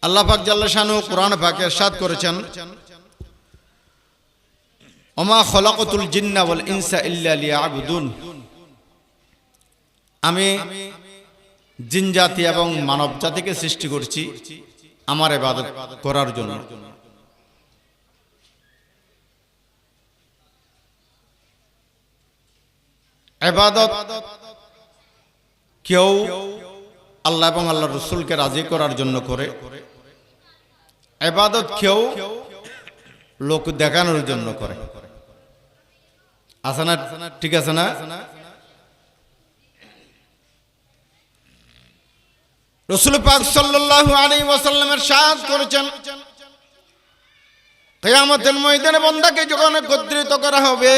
আল্লাহ পাক জাল্লা শানু কুরআন পাকে ইরশাদ করেছেন, ওমা খলাকতুল জিন্না ওয়াল ইনসা ইল্লা লিয়াবুদুন। আমি জিন জাতি এবং মানব জাতিকে সৃষ্টি করেছি আমার ইবাদত করার জন্য। ইবাদত কেউ আল্লাহ এবং আল্লাহর রাসূলকে রাজি করার জন্য করে, ইবাদত কেউ লোক দেখানোর জন্য করে। আছে না? ঠিক আছে না? রাসূল পাক সাল্লাল্লাহু আলাইহি ওয়াসাল্লামের ইরশাদ করেছেন, কিয়ামতের ময়দানে বান্দাকে যখন একত্রিত করা হবে,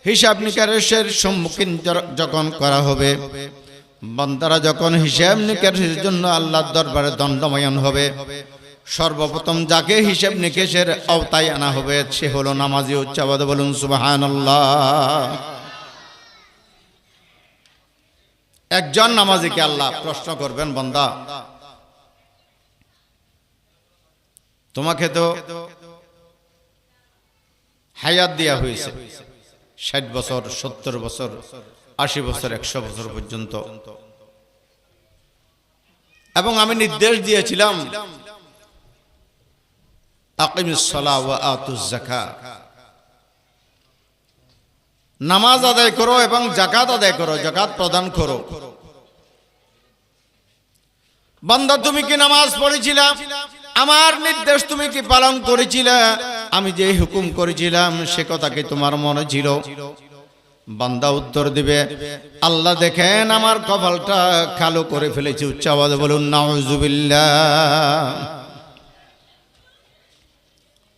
হিসাব নিকাশের সম্মুখীন যখন করা হবে, বান্দারা যখন হিসাব নিকাশের জন্য আল্লাহর দরবারে দণ্ডায়মান হবে, সর্বপ্রথম যাকে হিসাব নিকাশের আওতায় আনা হবে সে হলো নামাজি। উচ্চাবাদ বলুন সুবহানাল্লাহ। একজন নামাজিকে আল্লাহ প্রশ্ন করবেন, বান্দা তোমাকে তো হায়াত দেয়া হয়েছে 60 বছর, 70 বছর, 80 বছর, 100 বছর পর্যন্ত, এবং আমি নির্দেশ দিয়েছিলাম আকিমিস সালাহ ওয়া আতুজ যাকাত, নামাজ আদায় করো এবং যাকাত আদায় করো, যাকাত প্রদান করো। বান্দা তুমি কি নামাজ পড়েছিলে? আমার নির্দেশ তুমি কি পালন করেছিলে? আমি যে হুকুম করেছিলাম সে কথা কি তোমার মনে ছিল? বান্দা উত্তর দিবে, আল্লাহ দেখেন আমার কপালটা কালো করে ফেলেছি। উচ্চ আওয়াজে বলুন নাউযুবিল্লাহ।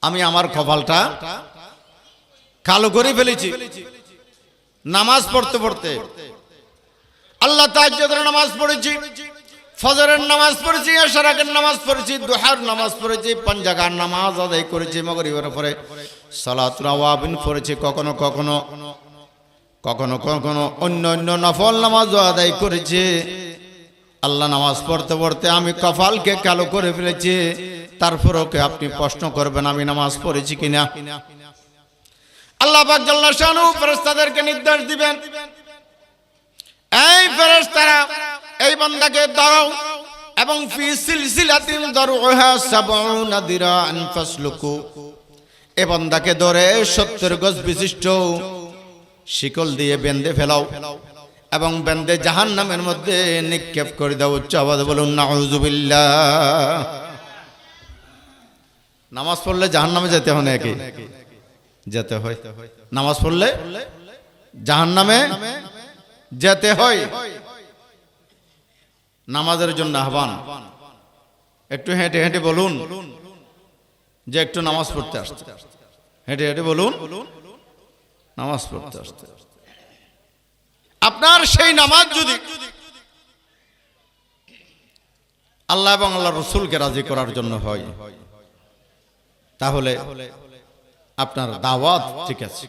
আমি আমার কপালটা কালো করে ফেলেছি নামাজ পড়তে পড়তে। আল্লাহ তাহাজ্জুদের নামাজ পড়েছি, ফজরের নামাজ পড়েছি, এশরাকের নামাজ পড়েছি, দুহার নামাজ পড়েছি, পাঁচজাগার নামাজ আদায় করেছি, মাগরিবের পরে সালাতুল আওয়াবিন পড়েছি, কখনো কখনো কখনো কখনো অন্য অন্য নফল নামাজও আদায় করেছি। আল্লাহ নামাজ পড়তে পড়তে আমি কপালকে কালো করে ফেলেছি। তারপরেও কি আপনি প্রশ্ন করবেন আমি নামাজ পড়েছি কিনা? আল্লাহ পাক জাল্লা শানু ফেরেশতাদেরকে নির্দেশ দিবেন, এই ফেরেশতারা এই বান্দাকে ধরো এবং ফি সিলসিলাতিন দারউহা ৭০ দিরান ফাসলুকু, এই বান্দাকে ধরে ৭০ গজ বিশিষ্ট শিকল দিয়ে বেঁধে ফেলাও এবং বেঁধে জাহান্নামের মধ্যে নিক্ষেপ করে দাও। উচ্চ আওয়াজে বলুন নাউযুবিল্লাহ। নামাজ পড়লে জাহান্নামে যেতে হয় নাকি? যেতে হয়। নামাজ পড়লে জাহান্নামে যেতে হয়। নামাজের জন্য আহ্বান। একটু হেঁটে হেঁটে বলুন যে একটু নামাজ পড়তে আসতে। হেঁটে হেঁটে বলুন নামাজ পড়তে আসতে। আপনার সেই নামাজ যদি আল্লাহ এবং আল্লাহর রাসূলকে রাজি করার জন্য হয়, তাহলে আপনার দাওয়াত ঠিক আছে।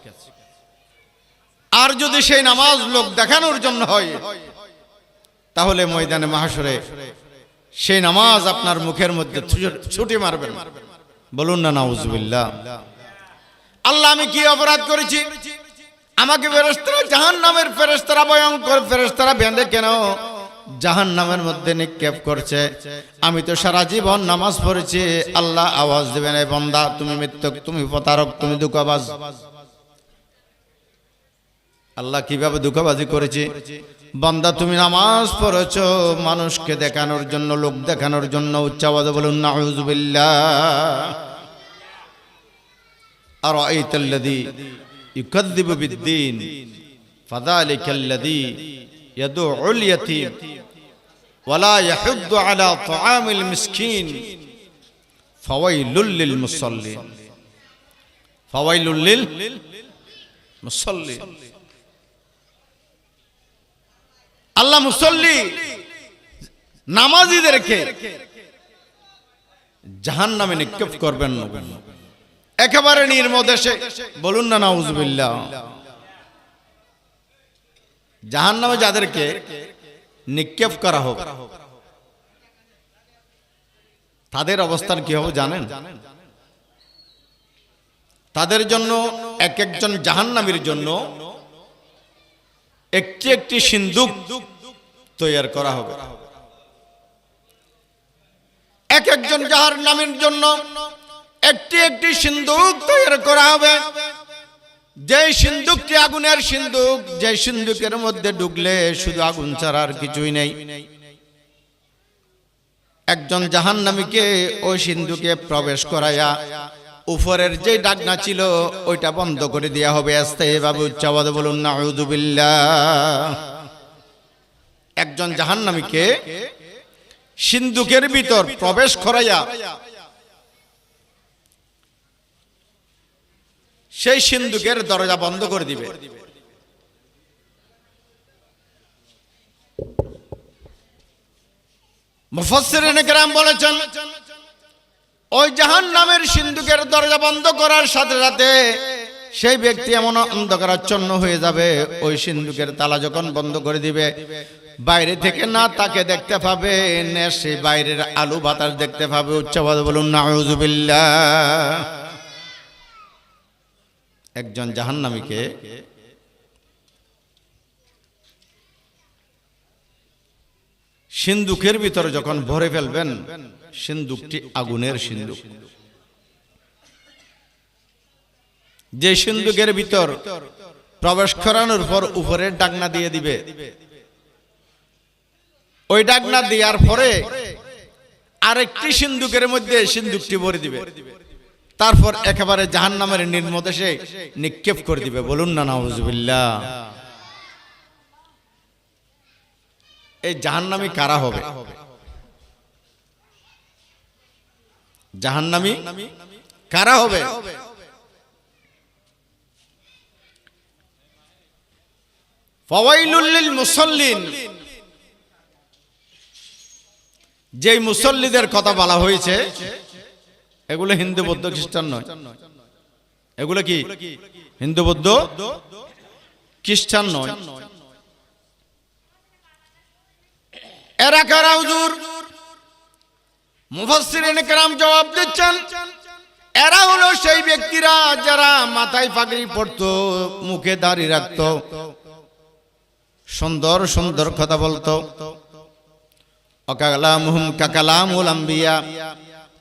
আর যদি সেই নামাজ লোক দেখানোর জন্য হয়, তাহলে ময়দানে মাহশরে সেই নামাজ আপনার মুখের মধ্যে ছুটি মারবেন। বলুন না নাউযুবিল্লাহ। আল্লাহ আমি কি অপরাধ করেছি? আমাকে ফেরেশতারা, জাহান্নামের ফেরেশতারা, ভয়ঙ্কর ফেরেশতারা বেঁধে কেন জাহান্নামের মধ্যে নিক্ষেপ করছে? আমি তো সারা জীবন নামাজ পড়েছি। আল্লাহ আওয়াজ দেবেন, এই বান্দা তুমি মিথ্যক, তুমি প্রতারক, তুমি ধোঁকাবাজ। আল্লাহ কিভাবে ধোঁকাবাজি করেছে? বান্দা তুমি নামাজ পড়েছো মানুষকে দেখানোর জন্য, লোক দেখানোর জন্য। উচ্চ আওয়াজে বলুন নাউযুবিল্লাহ। আরাআইতাল্লাযী ইউকাযযিবু বিদ্দীন ফাযালিকাল্লাযী ইয়াদউল ইয়াতীম ওয়ালা ইয়াহুদ্দু আলা তুআমিল মিসকিন ফাওয়াইলুল লিল মুসাল্লিন। ফাওয়াইলুল লিল মুসাল্লিন। আল্লাহ মুসল্লি নামাজীদেরকে জাহান্নামে নিক্ষেপ করবেন না, একেবারে নির্মদেশে। বলুন না নাউযুবিল্লাহ। জাহান্নামে যাদেরকে নিক্ষেপ করা হোক, তাদের অবস্থান কি হবে জানেন? তাদের জন্য এক একজন জাহান্নামীর জন্য একটি একটি সিন্দুক তৈরি করা হবে। এক একজন জাহান্নামীর জন্য একটি একটি সিন্দুক তৈরি করা হবে। যে সিন্দুকটি আগুনের সিন্দুক, যে সিন্দুকের মধ্যে ঢুকলে শুধু আগুন ছাড়া আর কিছুই নেই। একজন জাহান্নামীকে ওই সিন্দুকে প্রবেশ করায়া উপরের যে ডাকনা ছিল ওইটা বন্ধ করে দেয়া হবে। আস্তে বাবু উচ্চাবাদ বলুন নাউযুবিল্লাহ। একজন জাহান্নামীকে সিন্দুকের ভিতর প্রবেশ করাইয়া সেই সিন্দুকের দরজা বন্ধ করে দিবে। মুফাসসিরিনে কেরাম বলেছেন ওই জাহান্নামের সিন্দুকের দরজা বন্ধ করার সাথে সাথে সেই ব্যক্তি এমন অন্ধকারাচ্ছন্ন হয়ে যাবে, ওই সিন্দুকের তালা যখন বন্ধ করে দিবে বাইরে থেকে না তাকে দেখতে পাবে, না সে বাইরের আলো বাতাস দেখতে পাবে। উচ্চভাবে বলুন নাউযুবিল্লাহ। একজন জাহান্নামীকে সিন্দুকের ভিতরে যখন ভরে ফেলবেন, সিন্দুকটি আগুনের সিন্দুক। যে সিন্দুকের ভিতর প্রবেশ করানোর পর উপরের ডাকনা দিয়ে দিবে, ওই ডাকনা দেওয়ার পরে আরেকটি সিন্দুকের মধ্যে সিন্দুকটি ভরে দিবে। তারপর একেবারে জাহান্নামের নির্মদেশে নিক্ষেপ করে দিবে। বলুন না নাউযুবিল্লাহ। এই জাহান্নামী কারা হবে? জাহান্নামী কারা হবে? ফাওয়াইলুল লিল মুসাল্লিন। যেই মুসল্লিদের কথা বলা হয়েছে এগুলো হিন্দু বৌদ্ধ খ্রিস্টান নয়। এগুলো কি হিন্দু বৌদ্ধ খ্রিস্টান নয়। এরা কারা হুজুর? মুফাসসিরিনে কেরাম জবাব দিচ্ছেন এরা হলো সেই ব্যক্তিরা যারা মাথায় পাগড়ি পরতো, মুখে দাড়ি রাখতো, সুন্দর সুন্দর কথা বলতো। ওয়াকালামুহুম কাকালামুল আম্বিয়া।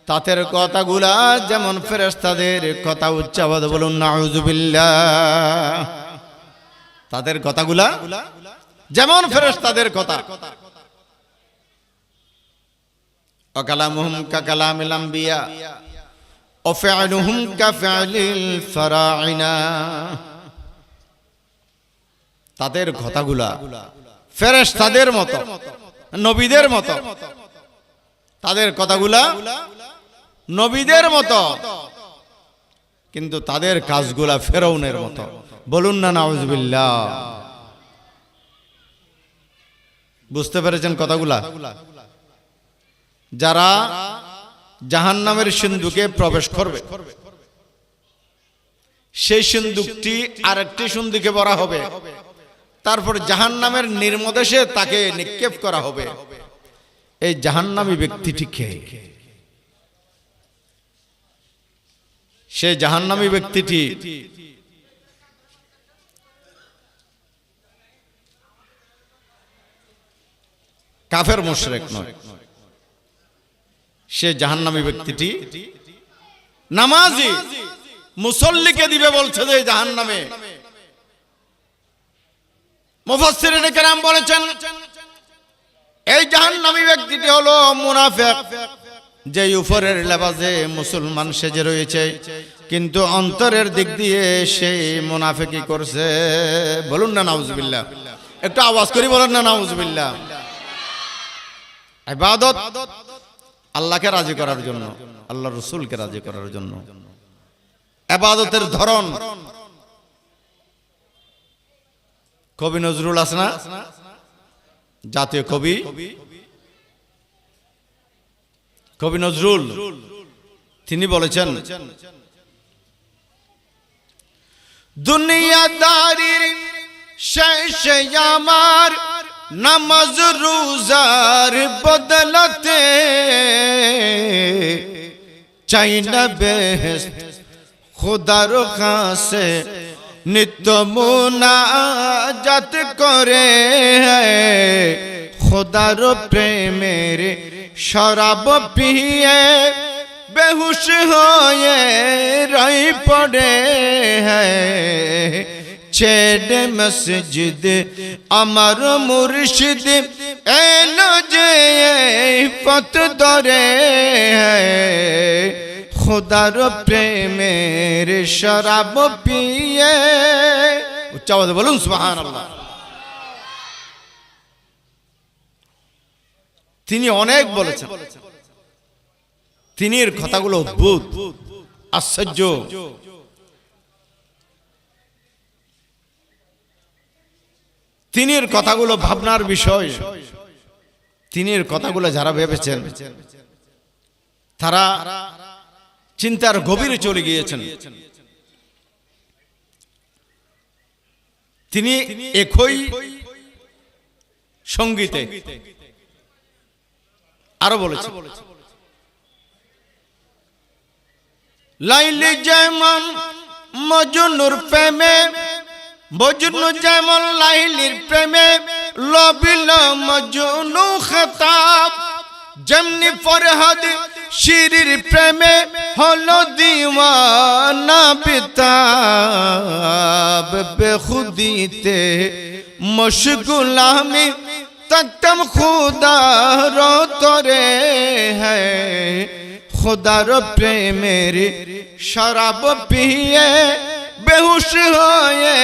তাদের কথাগুলা যেমন ফেরেশতাদের কথা। উচ্চাবাদ বলুন নাউযুবিল্লাহ। তাদের কথাগুলা যেমন ফেরেশতাদের কথা। ওয়াকালামুহুম কাকালামিল আম্বিয়া ওয়া ফি'লুহুম কাফি'লিল ফারাইনা। তাদের কথাগুলা ফেরেশতাদের মতো, নবীদের মতো। তাদের কথাগুলা নবীদের মতো, কিন্তু তাদের কাজগুলা ফেরাউনের মতো। বলুন না নাউযুবিল্লাহ। বুঝতে পেরেছেন কথাগুলা? যারা জাহান্নামের সিন্দুকে প্রবেশ করবে সেই সিন্দুকটি আরেকটি সিন্দুকে ভরা হবে। তারপর জাহান্নামের নির্মদেশে তাকে নিক্ষেপ করা হবে। এই জাহান্নামী ব্যক্তিটি কে? সে জাহান্নামী ব্যক্তিটি কাফের মুশরিক নয়। সে জাহান্নামী ব্যক্তিটি নামাজি মুসল্লিকে দিবে বলছে যে জাহান্নামে। মুফাসসিরিনে কেরাম বলেছেন এই জাহান্নামী ব্যক্তিটি হলো মুনাফিক, যে উপরের লেবাসে মুসলমান সেজে রয়েছে কিন্তু অন্তরের দিক দিয়ে সে মুনাফিকি করছে। বলুন না নাউযুবিল্লাহ। একটু আওয়াজ করে বলেন না নাউযুবিল্লাহ। ইবাদত আল্লাহকে রাজি করার জন্য, আল্লাহর রাসূলকে রাজি করার জন্য। ইবাদতের ধরন কবি নজরুল আছে না, জাতীয় কবি, কবি নজরুল, তিনি বলেছেন দুনিয়াদারির শেষে আমার নামাজ রোজার বদলতে চাই না বেহেশত খোদার কাছে নিত্য মুনাজাত করে খোদার প্রেমের শরাব পিয়ে বেহুশ হয়ে রই পড়ে ছেড়ে মসজিদ আমার মুর্শিদ এলো যে পথ ধরে খোদার প্রেমের শরাব পিয়ে উচ্চ আওয়াজে বলুন সুবহানাল্লাহ। তিনি অনেক বলেছেন, তিনি এর কথাগুলো অদ্ভুত আশ্চর্য। তিনি এর কথাগুলো ভাবনার বিষয়। তিনি এর কথাগুলো যারা ভেবেছেন তারা চিন্তার গভীরে চলে গিয়েছেন। তিনি একই সঙ্গীতে আরো বলেছেন, লাইলি যেমন মজনুর প্রেমে, মজনু যেমন লাইলির প্রেমে লবিল মজনু খতাব, যেমনি ফরহাদ শিরির প্রেমে হলো দিওয়ানা বিতাব। বেখুদিতে মশগুল আমি তকতম খুদার তরে হ্যায়, খুদার প্রেমের শরাব পিয়ে বেহুশ হয়ে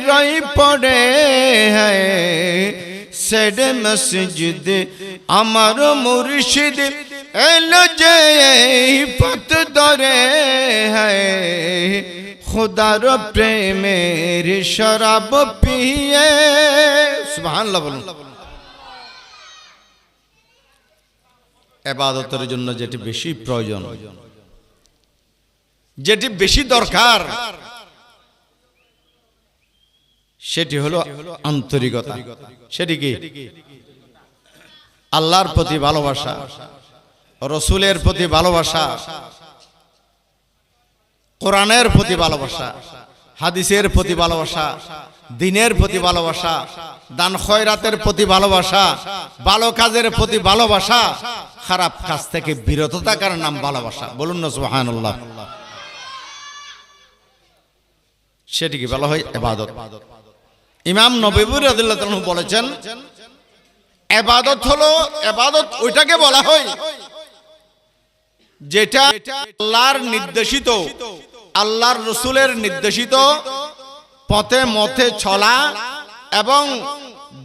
রই পড়ে সেডে মসজিদ আমার মুর্শিদ এলো যে পথ ধরে খুদার প্রেমের শরাব পিয়ে। সুবহানাল্লাহ বলুন। ইবাদতের জন্য যেটি বেশি প্রয়োজন, যেটি বেশি দরকার, সেটি হলো আন্তরিকতা। সেটি কি? আল্লাহর প্রতি ভালোবাসা, রসুলের প্রতি ভালোবাসা, কোরআনের প্রতি ভালোবাসা, হাদিসের প্রতি ভালোবাসা, দ্বীনের প্রতি ভালোবাসা, দান খয়রাতের প্রতি ভালোবাসা, ভালো কাজের প্রতি ভালোবাসা, খারাপ কাজ থেকে বিরত থাকার নাম ভালোবাসা। বলুন না সুবহানাল্লাহ। সেটিকে বলা হয় ইবাদত। ইমাম নববী রাদিয়াল্লাহু তাআলা বলেছেন, ইবাদত হলো, ইবাদত ওইটাকে বলা হয় যেটা আল্লাহর নির্দেশিত, আল্লাহর রাসূলের নির্দেশিত পথে মতে চলা এবং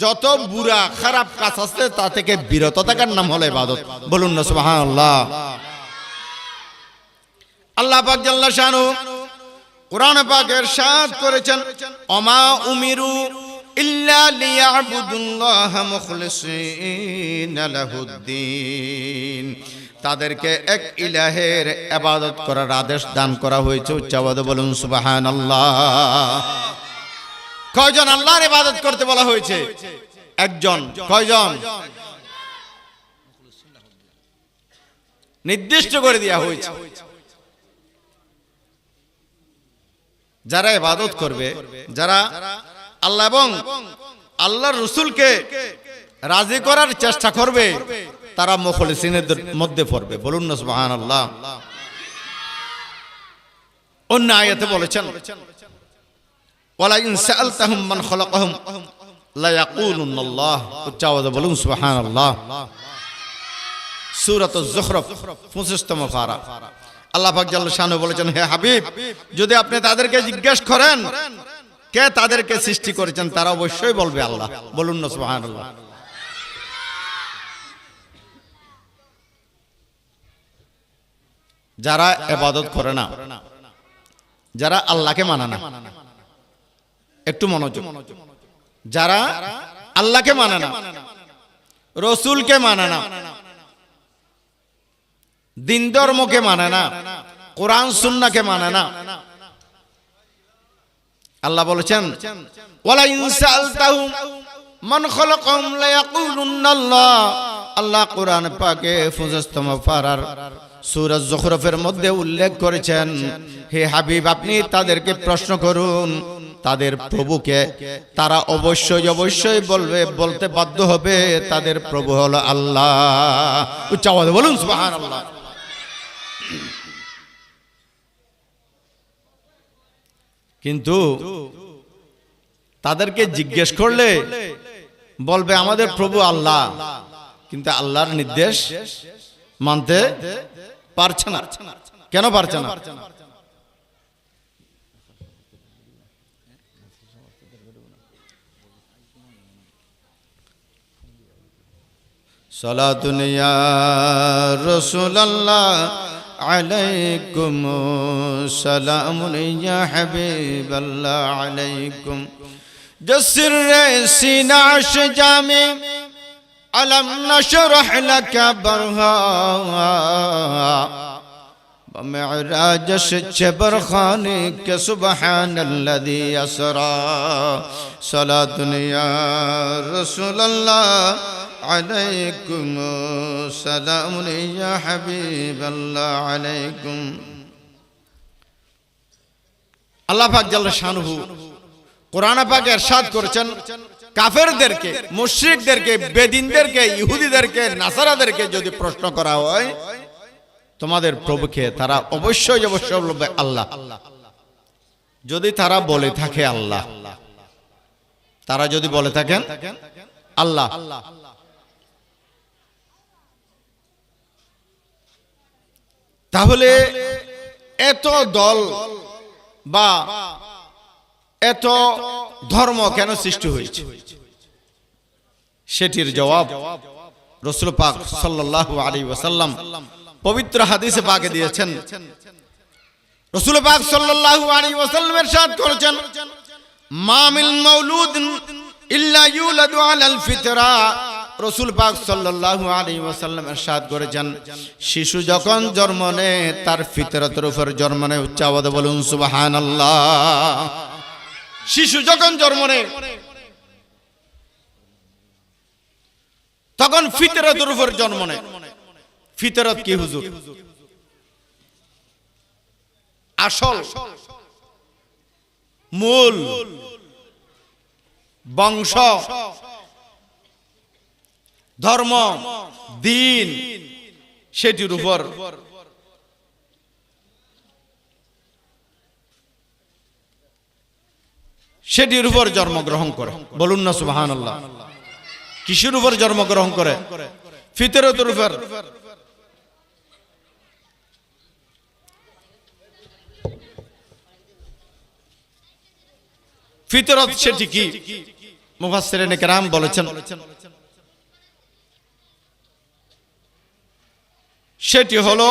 যত বুরা খারাপ কাজ আছে তা থেকে বিরত থাকার নাম হলো ইবাদত। বলুন না সুবহানাল্লাহ। আল্লাহ পাক জাল্লা শানু কোরআন পাকে ইরশাদ করেছেন, ওমা উমিরু ইল্লা লিয়াবুদুল্লাহা মুখলিসিনা লাহুদ্দিন। তাদেরকে এক ইলাহের ইবাদত করার আদেশ দান করা হয়েছে। উচ্চ আওয়াজে বলুন সুবহানাল্লাহ। কয়জন আল্লাহর ইবাদত করতে বলা হয়েছে? একজন। কয়জন? নির্দিষ্ট করে দেওয়া হয়েছে। যারা ইবাদত করবে, যারা আল্লাহ এবং আল্লাহর রাসূলকে রাজি করার চেষ্টা করবে, তারা মুখলিসিনের মধ্যে পড়বে। বলুন না সুবহানাল্লাহ। অন্য আয়াতে বলেছেন, ওয়ালা ইন সাআলতাহুম মান খালাকাহুম লা ইয়াকুলুনাল্লাহ। উচ্চ আওয়াজে বলুন সুবহানাল্লাহ। সূরাতুজ যুখরুফ 25তম পারা। আল্লাহ পাক জাল্লা শানু বলেছেন, হে হাবিব, যদি আপনি তাদেরকে জিজ্ঞেস করেন কে তাদেরকে সৃষ্টি করেছেন, তারা অবশ্যই বলবে আল্লাহ। বলুন না সুবহানাল্লাহ। যারা ইবাদত করে না, যারা আল্লাহকে মানে না, একটু মনোযোগ, যারা আল্লাহকে মানে না, রসুলকে মানে না, দিন ধর্মকে মানে না, কোরআন সুন্নাহকে মানে না, আল্লাহ বলেছেন ওয়ালা ইন সাআলতাহুম মান খালাকাহুম লা ইয়াকুলুন্নাল্লাহ। আল্লাহ কোরআন পাকে ৫৫তম পারার সূরা যুখরুফের মধ্যে উল্লেখ করেছেন, হে হাবিব আপনি তাদেরকে প্রশ্ন করুন তাদের প্রভুকে, তারা অবশ্যই অবশ্যই বলতে বাধ্য হবে তাদের প্রভু হলো আল্লাহ। উচ্চ আওয়াজে বলুন সুবহানাল্লাহ। কিন্তু তাদেরকে জিজ্ঞেস করলে বলবে আমাদের প্রভু আল্লাহ, কিন্তু আল্লাহর নির্দেশ মানতে পারছে না। কেন পারছে না? সালাতুন ইয়া রাসূলুল্লাহ আলাইকুম সালামুন ইয়া হাবিবাল্লাহ আলাইকুম জসর সিনা জামি আলম নশরহ লাকা বরহা ومعراج الشبر خانك سبحان الذي أسرى صلاة يا رسول الله عليكم سلام يا حبيب الله عليكم আল্লাহ পাক জাল্লা শানুহু কোরআন পাকে ইরশাদ করেছেন, কাফেরদেরকে, মুশরিকদেরকে, বেদিনদেরকে, ইহুদিদেরকে, নাসারাদেরকে যদি প্রশ্ন করা হয় তোমাদের প্রভুকে, তারা অবশ্যই অবশ্যই বলবে আল্লাহ। যদি তারা বলে থাকে আল্লাহ, তারা যদি বলে থাকেন আল্লাহ, তাহলে এত দল বা এত ধর্ম কেন সৃষ্টি হয়েছে? সেটির জবাব রাসূল পাক সাল্লাল্লাহু আলাইহি ওয়াসাল্লাম পবিত্র হাদিসে পাকে দিয়েছেন। রাসূল পাক সাল্লাল্লাহু আলাইহি ওয়াসাল্লাম ইরশাদ করেছেন, মা মিন মাউলুদিন ইল্লা ইউলাদু আলাল ফিতরা। রাসূল পাক সাল্লাল্লাহু আলাইহি ওয়াসাল্লাম ইরশাদ করেছেন, শিশু যখন জন্ম নেয় তার ফিতরতের উপর জন্ম নেয়। উচ্চ আওয়াজে বলুন সুবহানাল্লাহ। শিশু যখন জন্ম নেয় তখন ফিতরতের উপর জন্ম নেয়। ফিতরত কি হুজুর? আসল, মূল, বংশ, ধর্ম, দিন, সেটির উপর জন্মগ্রহণ করে। বলুন না সুবহানাল্লাহ। কিসের উপর জন্মগ্রহণ করে? ফিতরতের উপর। ফিতরত সেটি কি? মুফাসসিরিনে কেরাম বলেছেন সেটি হলো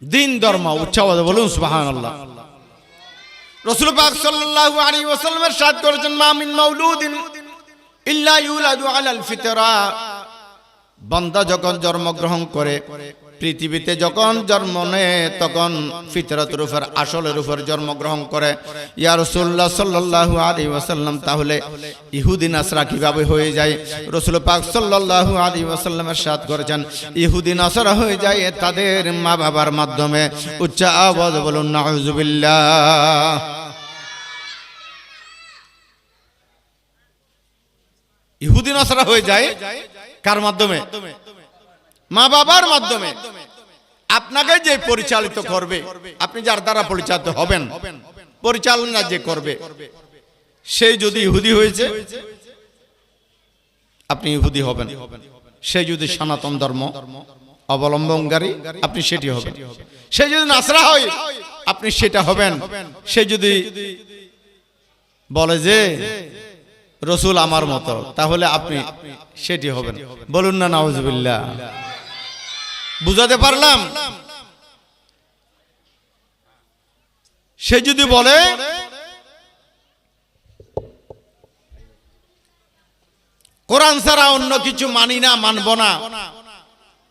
দিন, ধর্ম। উচ্চ আওয়াজে বলুন সুবহানাল্লাহ। রাসূল পাক সাল্লাল্লাহু আলাইহি ওয়াসাল্লাম ইরশাদ করেছেন, মা মিন মাউলুদিন ইল্লা ইউলাদু আলাল ফিতরা। বান্দা যখন জন্মগ্রহণ করে, পৃথিবীতে যখন জন্ম নেয় তখন ফিতরতের উপর, আসলের উপর জন্মগ্রহণ করে। ইয়া রাসূলুল্লাহ সাল্লাল্লাহু আলাইহি ওয়াসাল্লাম, তাহলে ইহুদি নাসরা কিভাবে হয়ে যায়? রাসূল পাক সাল্লাল্লাহু আলাইহি ওয়াসাল্লাম ইরশাদ করেছেন, ইহুদি নাসরা হয়ে যায় তাদের মা বাবার মাধ্যমে। উচ্চ আওয়াজে বলুন নাউযুবিল্লাহ। ইহুদি নাসরা হয়ে যায় কার মাধ্যমে? মা বাবার মাধ্যমে। আপনাকে যে পরিচালিত করবে, আপনি যার দ্বারা পরিচালিত হবেন, পরিচালনা যে করবে, সেই যদি ইহুদি হয়েছে আপনি ইহুদি হবেন। সেই যদি সনাতন ধর্ম অবলম্বনকারী, আপনি সেটি হবেন। সেই যদি নাসরা হয় আপনি সেটা হবেন। সে যদি বলে যে রসুল আমার মতো, তাহলে আপনি সেটি হবেন। বলুন না নাউযুবিল্লাহ। বুঝাতে পারলাম? সে যদি বলে কোরআন ছাড়া অন্য কিছু মানি না, মানব না,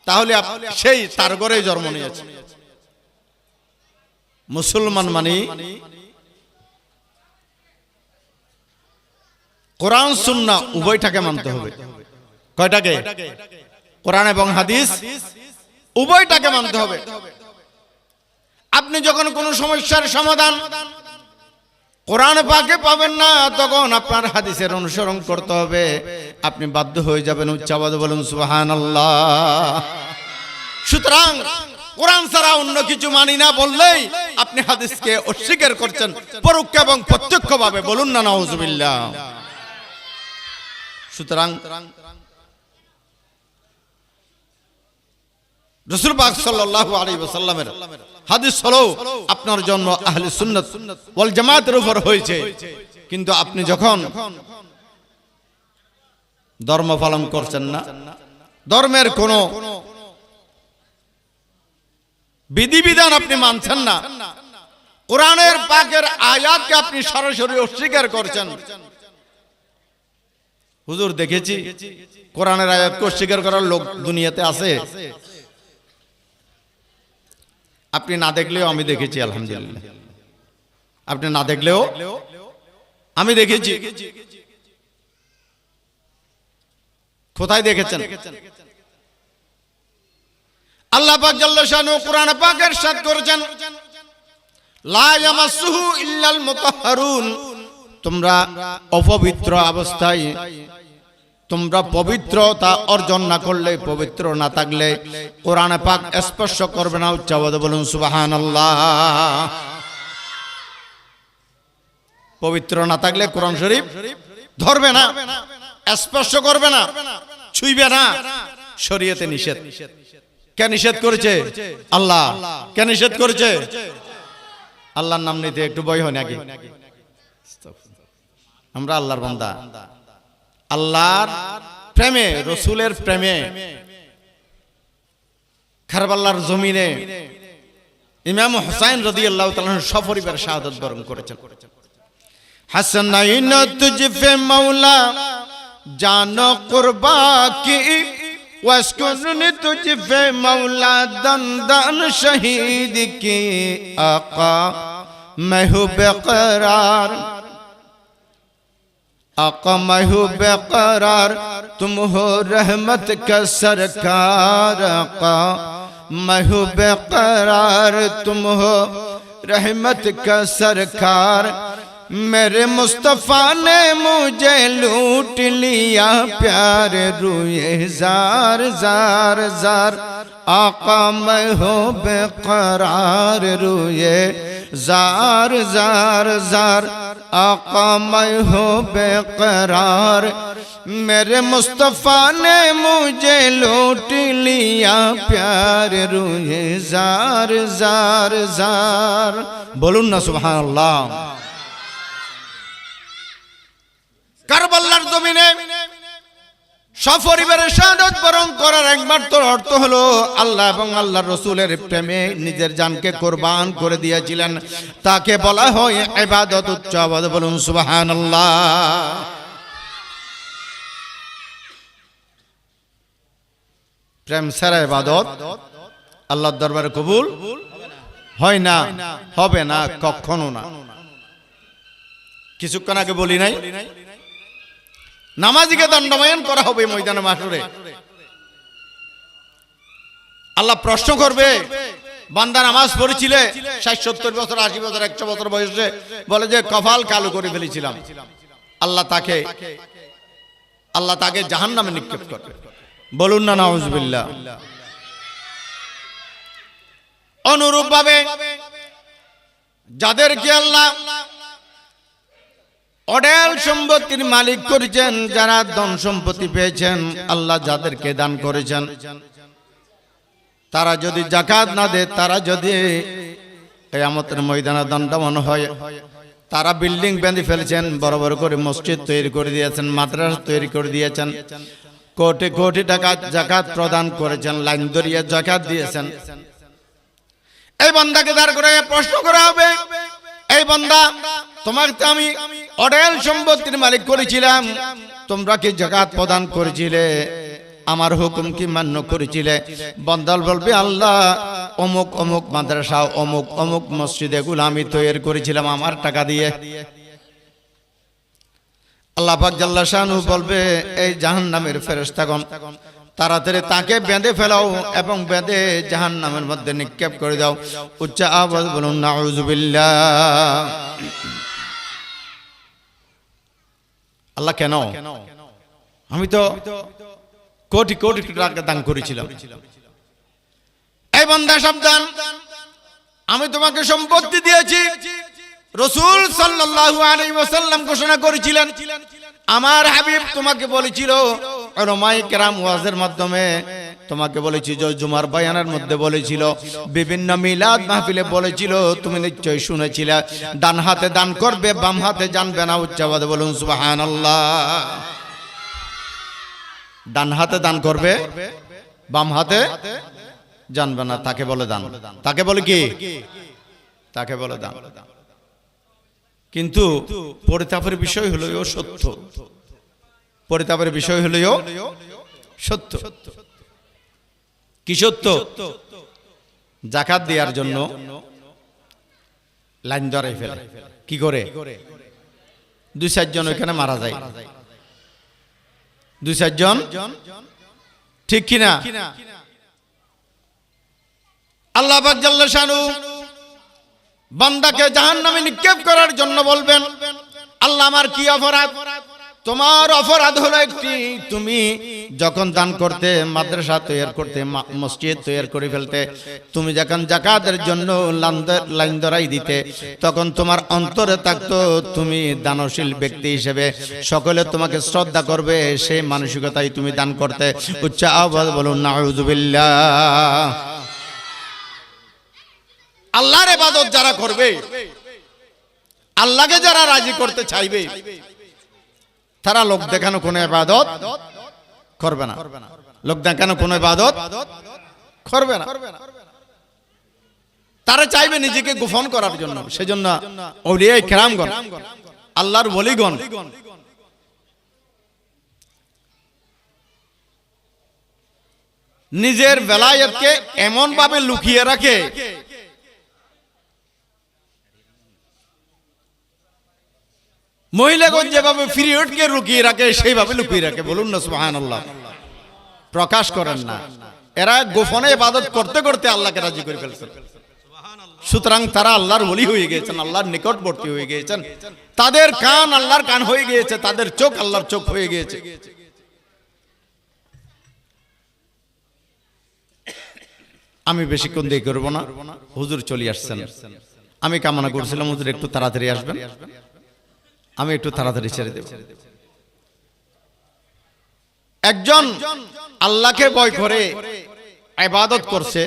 তাহলে সেই তার ঘরে জন্ম নিয়েছে। মুসলমান মানি কোরআন সুন্নাহ উভয়টাকে মানতে হবে। কয়টাকে? কোরআন এবং হাদিস উভয়টাকে মানতে হবে। আপনি যখন কোনো সমস্যার সমাধান কোরআন পাকে পাবেন না, তখন আপনার হাদিসের অনুসরণ করতে হবে। আপনি বাধ্য হয়ে যাবেন। উচ্চাবাদ বলুন সুবহানাল্লাহ। সুতরাং কোরআন ছাড়া অন্য কিছু মানি না বললেই আপনি হাদিসকে অস্বীকার করছেন পরোক্ষ এবং প্রত্যক্ষভাবে। বলুন না নাউজুবিল্লাহ। সুতরাং রাসূল পাক সাল্লাল্লাহু আলাইহি ওয়াসাল্লামের হাদিস হলো আপনার জন্য আহলে সুন্নাত ওয়াল জামাতের উপর হয়েছে। কিন্তু আপনি যখন ধর্ম পালন করছেন না, ধর্মের কোন বিধিবিধান আপনি মানছেন না, কোরআনের পাকের আয়াতকে আপনি সরাসরি অস্বীকার করছেন। হুজুর দেখেছি কোরআনের আয়াতকে অস্বীকার করার লোক দুনিয়াতে আছে। আপনি না দেখলেও আমি দেখেছি, আলহামদুলিল্লাহ। আপনি না দেখলেও আমি দেখেছি। কোথায় দেখেছেন? আল্লাহ পাক জাল্লা শানু কোরআন পাকের ইরশাদ করেছেন, লা ইয়ামাসসুহু ইল্লাল মুতাহহারুন। তোমরা অপবিত্র অবস্থায়, তোমরা পবিত্রতা অর্জন না করলে, পবিত্র না থাকলে কোরআন পাক স্পর্শ করবে না। উচ্চাবাদ বলুন সুবহানাল্লাহ। পবিত্র না থাকলে কোরআন শরীফ ধরবে না, স্পর্শ করবে না, ছুঁইবে না। শরীয়তে নিষেধ। কে নিষেধ করেছে? আল্লাহ। কে নিষেধ করেছে? আল্লাহর নাম নিতে একটু ভয় হয় নাকি? আমরা আল্লাহর বান্দা, আল্লাহর প্রেমে, রসুলের প্রেমে কারবালার জমিনে ইমাম হুসাইন রাদিয়াল্লাহু তাআলা সপরিবার শাহাদাত বরণ করেছেন। হাসানাইন তুজফে মাওলা জানো কুরবা কি, ওয়াসকুনি তুজফে মাওলা দন্দন শহীদ কি, আকা महबूब करार, आका महबूब करार, तुम हो रहमत का सरकार। आका महबूब करार, तुम हो रहमत का सरकार। मेरे मुस्तफ़ा ने मुझे लूट लिया प्यार रूए जार जार जार। आका महबूब करार रूए जार जार जार। आका महबूब करार, मेरे मुस्तफ़ा ने मुझे लूट लिया प्यार रूए जार जार जार। बोलून ना सुबहानाल्लाह। কারবালার জমিনে সপরিবারে শাহাদাত বরণ করার একমাত্র অর্থ হলো আল্লাহ এবং আল্লাহর রাসূলের প্রেমে নিজের জানকে কুরবান করে দিয়েছিলেন। তাকে বলা হয় ইবাদত। উচ্চ আওয়াজে বলুন সুবহানাল্লাহ। প্রেম ছাড়া ইবাদত আল্লাহর দরবারে কবুল হয় না, হবে না, কখনো না। কিছুক্ষণ আগে বলি নাই নামাজিকে দণ্ডায়মান করা হবে ময়দানে মাহশরে। আল্লাহ প্রশ্ন করবে, বান্দা নামাজ পড়েছিলে 60-70 বছর, 80 বছর, 100 বছর বয়সে, বলে যে কপাল কালো করে ফেলেছিলাম। আল্লাহ তাকে জাহান্নামে নিক্ষেপ করবে। বলুন না নাউজুবিল্লাহ। অনুরূপ ভাবে যাদেরকে আল্লাহ অঢেল সম্পত্তির মালিক করেছেন, যারা ধন সম্পত্তি পেয়েছেন, আল্লাহ যাদেরকে দান করেছেন, তারা যদি যাকাত না দেয়, তারা যদি কিয়ামতের ময়দানে দণ্ডায়মান হয়, তারা বিল্ডিং বেঁধে ফেলেছেন, বড় বড় করে মসজিদ তৈরি করে দিয়েছেন, মাদ্রাসা তৈরি করে দিয়েছেন, কোটি কোটি টাকা যাকাত প্রদান করেছেন, লাইন ধরিয়ে যাকাত দিয়েছেন। এই বান্দাকে দাঁড় করে প্রশ্ন করা হবে, এই বান্দা, তোমাকে আমি অঢেল সম্পত্তির মালিক করেছিলাম, তোমরা কি যাকাত প্রদান করেছিলে? আমার হুকুম কি মান্য করেছিলে? বান্দা বলবে, আল্লাহ অমুক অমুক মাদ্রাসা, অমুক অমুক মসজিদ, এগুলো আমি তৈরি করেছিলাম আমার টাকা দিয়ে। আল্লাহ পাক জাল্লা শানু বলবে এই জাহান্নামের ফেরেশতাগণ তাড়াতাড়ি তাকে বেঁধে ফেলাও এবং বেঁধে জাহান্নামের মধ্যে নিক্ষেপ করে দাও। উচ্চ আওয়াজ বলুন নাউযুবিল্লাহ। আল্লাহ কেন? আমি তো কোটি কোটি টাকা দান করেছিলাম। এই বান্দা সাবধান, আমি তোমাকে সম্পত্তি দিয়েছি। রাসূল সাল্লাল্লাহু আলাইহি ওয়াসাল্লাম ঘোষণা করেছিলেন, আমার হাবিব তোমাকে বলেছিল, উলামায়ে কেরাম ওয়াজের মাধ্যমে তোমাকে বলেছি, জুমার বয়ানের মধ্যে বলেছিল, বিভিন্ন মিলাদ মাহফিলে বলেছিল, তুমি নিশ্চয়ই শুনেছিলে, ডান হাতে দান করবে, বাম হাতে জানবে না। উচ্চবাদে বলুন সুবহানাল্লাহ। ডান হাতে দান করবে, বাম হাতে জানবে না, তাকে বলে দান। তাকে বলে কি? তাকে বলে দান। কিন্তু পরিতাপের বিষয় হলো সত্য, পরিতাপের বিষয় হলো সত্য। কি সত্য? যাকাত দেওয়ার জন্য লাইন ধরে ফেলে। কি করে? 2-4 জন ওখানে মারা যায়, 2-4 জন, ঠিক কিনা? আল্লাহ পাক জাল্লা শানু বান্দাকে জাহান্নামে নিক্ষেপ করার জন্য বলবেন, আল্লাহ আমার কি অপরাধ? তোমার অপরাধ হলো একটি, তুমি যখন দান করতে, মাদ্রাসা তৈরি করতে, মসজিদ তৈরি করে ফেলতে, তুমি যখন যাকাতের জন্য লাইন ধরাই দিতে, তখন তোমার অন্তরে থাকতো তুমি দানশীল ব্যক্তি হিসেবে সকলে তোমাকে শ্রদ্ধা করবে, সেই মানসিকতাই তুমি দান করতে। উচ্চ আওয়াজ বলুন নাউযুবিল্লাহ। আল্লাহর ইবাদত যারা করবে, আল্লাহকে যারা রাজি করতে চাইবে, তারা লোক দেখানো কোনো ইবাদত করবে না, লোক দেখানো কোনো ইবাদত করবে না। তারা চাইবে নিজেকে গোপন করার জন্য। সেজন্য আউলিয়া কেরামগণ, আল্লাহর ওলিগণ নিজের বেলায়েতকে এমন ভাবে লুকিয়ে রাখে, মহিলাগণ যেভাবে পিরিয়ডকে লুকিয়ে রাখে সেইভাবে লুকিয়ে রাখে। বলুন না সুবহানাল্লাহ। প্রকাশ করেন না। এরা গোপনে ইবাদত করতে করতে আল্লাহকে রাজি করে ফেলছেন। সুতরাং তারা আল্লাহর ওলি হয়ে গিয়েছেন, আল্লাহর নিকটবর্তী হয়ে গিয়েছেন। তাদের কান আল্লাহর কান হয়ে গিয়েছে, তাদের চোখ আল্লাহর চোখ হয়ে গিয়েছে। আমি বেশিক্ষণ দেরি করব না, হুজুর চলে আসছেন। আমি কামনা করছিলাম হুজুর একটু তাড়াতাড়ি আসবেন, আমি একটু তাড়াতাড়ি ছেড়ে দেব। একজন আল্লাহকে ভয় করে ইবাদত করছে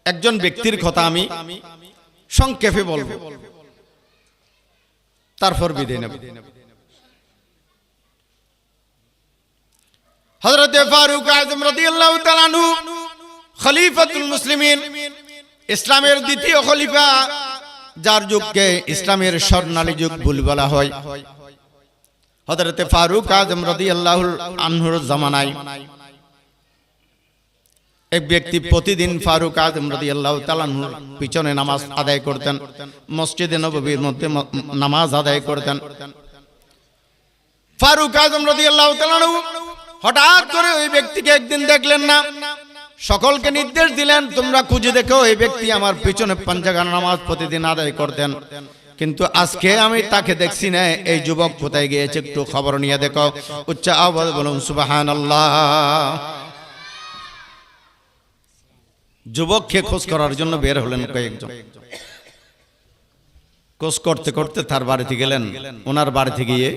একজন ব্যক্তির কথা আমি সংক্ষেপে বলবো, তারপর বিদায় নেব। হযরত ফারুক আযম রাদিয়াল্লাহু তাআলা আনহু খলিফাতুল মুসলিমিন, ইসলামের দ্বিতীয় খলিফা, যার যুগকে ইসলামের স্বর্ণালী যুগ বলে বলা হয়। হযরত ফারুক আযম রাদিয়াল্লাহু আনহুর জামানায় এক ব্যক্তি প্রতিদিন ফারুক আযম রাদিয়াল্লাহু তাআলা আনহুর পিছনে নামাজ আদায় করতেন, মসজিদে নববীর মধ্যে নামাজ আদায় করতেন। ফারুক আযম রাদিয়াল্লাহু তাআলা আনহু হঠাৎ করে ওই ব্যক্তিকে একদিন দেখলেন না। সকলকে নির্দেশ দিলেন, তোমরা খুঁজে দেখো এই ব্যক্তি আমার পিছনে 5 ওয়াক্ত নামাজ প্রতিদিন আদায় করতেন, কিন্তু আজকে আমি তাকে দেখছি না। এই যুবক কোথায় গিয়েছে, একটু খবর নিয়ে দেখো। উচ্চ আওয়াজে বলুন সুবহানাল্লাহ। যুবককে খোঁজ করার জন্য বের হলেন কয়েকজন। খোঁজ করতে করতে তার বাড়িতে গেলেন। ওনার বাড়িতে গিয়ে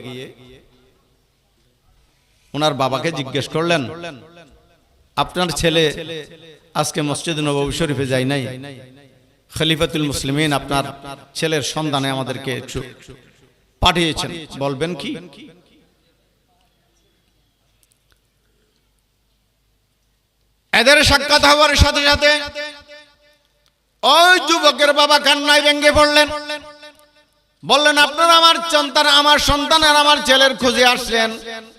ওনার বাবাকে জিজ্ঞেস করলেন, আপনার ছেলে আজকে মসজিদ নববী শরীফে যায় নাই, খলিফাতুল মুসলিমিন আপনার ছেলের সন্ধানে আমাদেরকে পাঠিয়েছেন, বলবেন কি? এদের সাক্ষাৎ হওয়ার সাথে সাথে ওই যুবকের বাবা কান্নায় ভেঙে পড়লেন, বললেন, আপনারা আমার সন্তান আর আমার ছেলের খোঁজে আসলেন,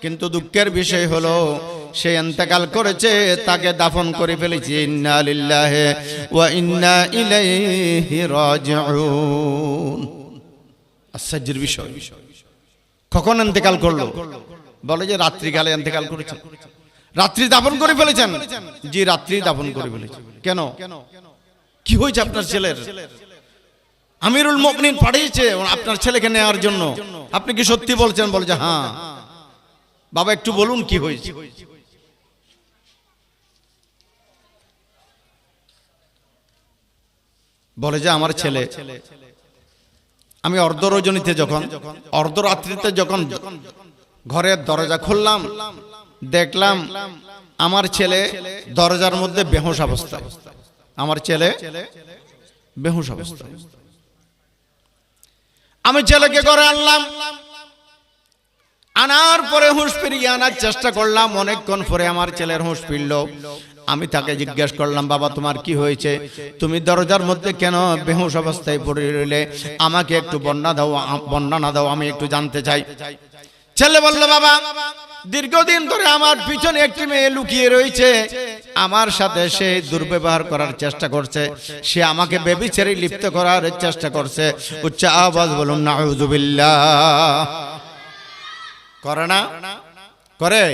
কিন্তু দুঃখের বিষয় হলো সে ইন্তেকাল করেছে, তাকে দাফন করে ফেলেছি। ইন্না লিল্লাহি ওয়া ইন্না ইলাইহি রাজিউন। আশ্চর্যের বিষয়, কখন ইন্তেকাল করলো? বলে যে রাত্রিকালে ইন্তেকাল করেছেন। রাত্রি দাফন করে ফেলেছেন? জি, রাত্রি দাফন করে ফেলেছেন। কেন, কি হয়েছে আপনার ছেলের? আমিরুল মুমিনিন পাঠিয়েছে আপনার ছেলেকে নেওয়ার জন্য, আপনি কি সত্যি বলছেন? বলে যে হ্যাঁ। বাবা একটু বলুন কি হয়েছে। বলে যে আমার ছেলে, আমি অর্ধরজনীতে যখন অর্ধরাত্রিতে যখন ঘরের দরজা খুললাম, দেখলাম আমার ছেলে দরজার মধ্যে বেহুশ অবস্থায়। আমার ছেলে বেহুশ অবস্থায়। আমি ছেলেকে ঘরে আনলাম, আনার পরে হুঁশ ফিরিয়ে আনার চেষ্টা করলাম। অনেকক্ষণ পরে আমার ছেলের হুঁশ ফিরল। আমি তাকে জিজ্ঞাসা করলাম, বাবা তোমার কি হয়েছে? তুমি দরজার মধ্যে কেন বেহুশ অবস্থায় পড়ে রইলে? আমাকে একটু বর্ণনা দাও, আমি একটু জানতে চাই। ছেলে বলল, বাবা দীর্ঘদিন ধরে আমার পিছনে একটি মেয়ে লুকিয়ে রয়েছে, আমার সাথে সে দুর্ব্যবহার করার চেষ্টা করছে, সে আমাকে ব্যভিচারে লিপ্ত করার চেষ্টা করছে। উচ্চ আওয়াজ বলুন নাউযুবিল্লাহ। করে না? করে?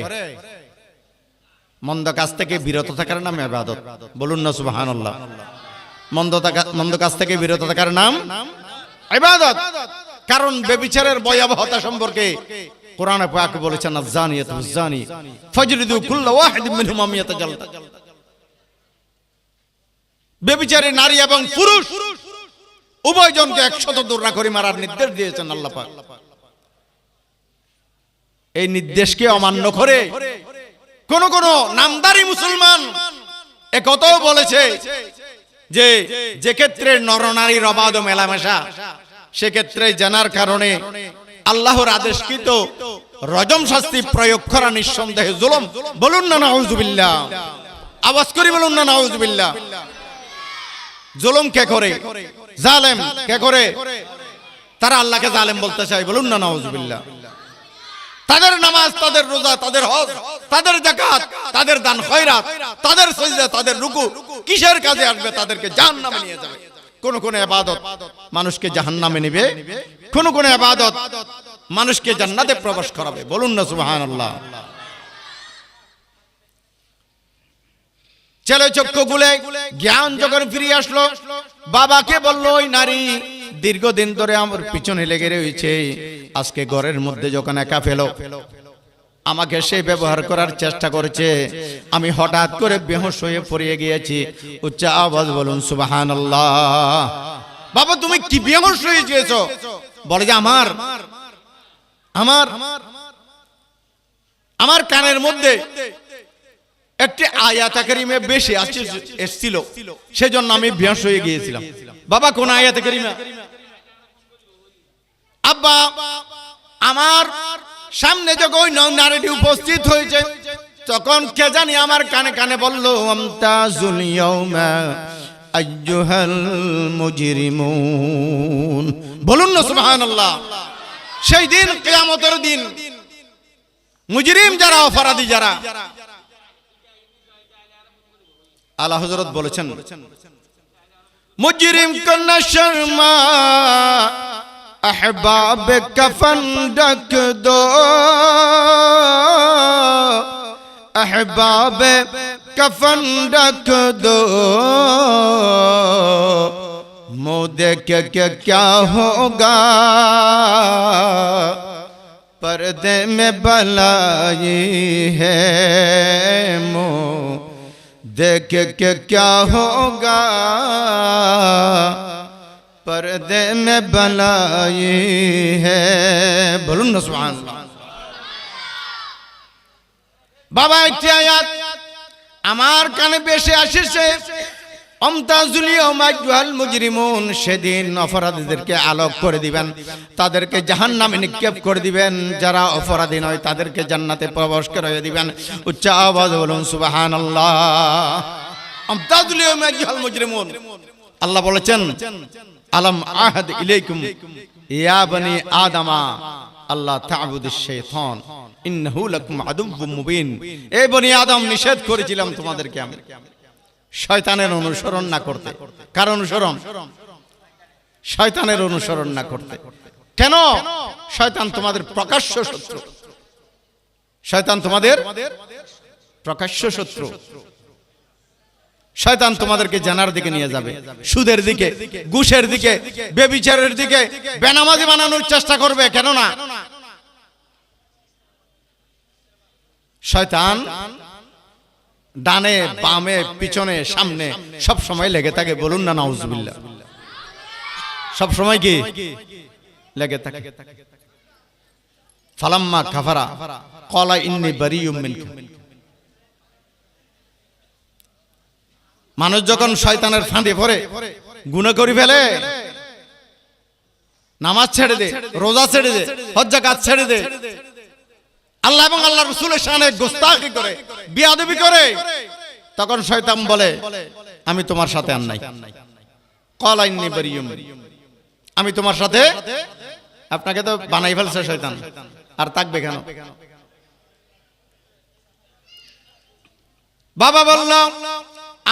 মন্দ কাজ থেকে বিরত থাকার নাম ইবাদত। বলুন না সুবহানাল্লাহ। মন্দ কাজ থেকে বিরত থাকার নাম ইবাদত। কারণ ব্যভিচারের ভয়াবহতা সম্পর্কে কোরআনে পাক বলেছেন, আয-যানিয়াতু ওয়াজ-যানি ফাজলিদু কুল্লা ওয়াহিদিন মিনহুমা মিয়াতা জালদা। ব্যভিচারী নারী এবং পুরুষ উভয়জনকে 100 দোররা করে মারার নির্দেশ দিয়েছেন আল্লাহ পাক। এই নির্দেশকে অমান্য করে কোন কোন নামদারি মুসলমান একথাও বলেছে যে যে ক্ষেত্রে নরনারীর অবাধ মেলামেশা, সেক্ষেত্রে জানার কারণে আল্লাহর আদেশকৃত রজম শাস্তি প্রয়োগ করা নিঃসন্দেহে জুলুম। বলুন না নাউযুবিল্লাহ। আওয়াজ করে বলুন না নাউযুবিল্লাহ। জুলুম কে করে? জালেম কে করে? তারা আল্লাহকে জালেম বলতে চায়। বলুন না নাউযুবিল্লাহ। তাদের নামাজ, তাদের রোজা, তাদের হজ, তাদের যাকাত, তাদের দান খয়রাত, তাদের সিজদা, তাদের রুকু কিসের কাজে আসবে? তাদেরকে জাহান্নামে নিয়ে যাবে। কোন কোন ইবাদত মানুষকে জাহান্নামে নেবে, কোন কোন ইবাদত মানুষকে জান্নাতে প্রবেশ করাবে। বলুন না সুবহানাল্লাহ। ছেলে চক্ষু খুলে জ্ঞান যখন ফিরে আসলো, বাবাকে বলল, ওই নারী দীর্ঘদিন ধরে আমার পিছনে লেগে রয়েছে, আজকে ঘরের মধ্যে যখন একা ফেলো, আমাকে সে ব্যবহার করার চেষ্টা করেছে, আমি হঠাৎ করে বেহুশ হয়ে পড়ে গিয়েছি। উচ্চ আওয়াজ বলুন সুবহানাল্লাহ। বাবা তুমি কি বেহুশ হয়ে গিয়েছো? বলে যে আমার কানের মধ্যে একটি আয়াত কারিমে বেশি এসেছিল, সেজন্য আমি বেহুশ হয়ে গিয়েছিলাম। বাবা কোন আয়াত কারিমা? আব্বা আমার সামনে যখন ওই নারীটি উপস্থিত হয়েছে, তখন কে জানি আমার কানে কানে বলল, আমতাজুল ইয়াউমা আইয়ুহাল মুজরিমুন। বলুন না সুবহানাল্লাহ। সেই দিন কিয়ামতের দিন মুজরিম যারা, অপরাধী যারা, আলা হযরত বলেছেন, মুজরিম কন্না শর্মা अहबाब कफन ढक दो, अहबाब कफन ढक दो, मुँह देख के क्या होगा, पर्दे में बलाई है, मुँह देख के क्या होगा, पर्दे में बलाई है। बोलून ना सुभान अल्लाह। बाबा একটি আয়াত আমার কানে বেশি আসছে, আমতাজুল ইয়াউমা আইয়ুহাল মুজরিমুন। সেদিন অপরাধীদেরকে আলোক করে দিবেন, তাদেরকে জাহান্নামে নিক্ষেপ করে দিবেন, যারা অপরাধী নয় তাদেরকে জান্নাতে প্রবেশ করিয়ে দিবেন। উচ্চ আওয়াজ বলুন সুবহানাল্লাহ। আমতাজুল ইয়াউমা আইয়ুহাল মুজরিমুন। আল্লাহ বলেছেন, আলম আহাদ ইলাইকুম ইয়া বনি আদমা আল্লাহ তা'বুদুশ শাইতান ইন্নাহু লাকুম আদুউম মুবিন। এই বনি আদম, নিষেধ করেছিলাম তোমাদেরকে আমি শয়তানের অনুসরণ না করতে। কার অনুসরণ? শয়তানের অনুসরণ না করতে। কেন? শয়তান তোমাদের প্রকাশ্য শত্রু, শয়তান তোমাদের প্রকাশ্য শত্রু। শয়তান তোমাদেরকে জানার দিকে নিয়ে যাবে, সুদের দিকে, ঘুষের দিকে, ব্যভিচারের দিকে, বেনামাজি বানানোর চেষ্টা করবে। কেননা শয়তান ডানে বামে পিছনে সামনে সব সময় লেগে থাকে। বলুন না নাউজুবিল্লাহ। সব সময় কি লেগে থাকে? ফালাম্মা কাফারা ক্বালা ইন্নী বারিউম মিনকা। মানুষ যখন শয়তানের ফাঁদে পড়ে, গুনাহ করে ফেলে, নামাজ ছেড়ে দে, রোজা ছেড়ে দে, হজ যাকাত ছেড়ে দে, আল্লাহ এবং আল্লাহর রাসূলের শানে গোস্তাখি করে, বিয়াদবি করে, তখন শয়তান বলে আমি তোমার সাথে আর নাই। ক্বালা ইন্নী বারিউম, আমি তোমার সাথে। আপনাকে তো বানাই ফেলছে শয়তান, আর থাকবে কেন? বাবা বলল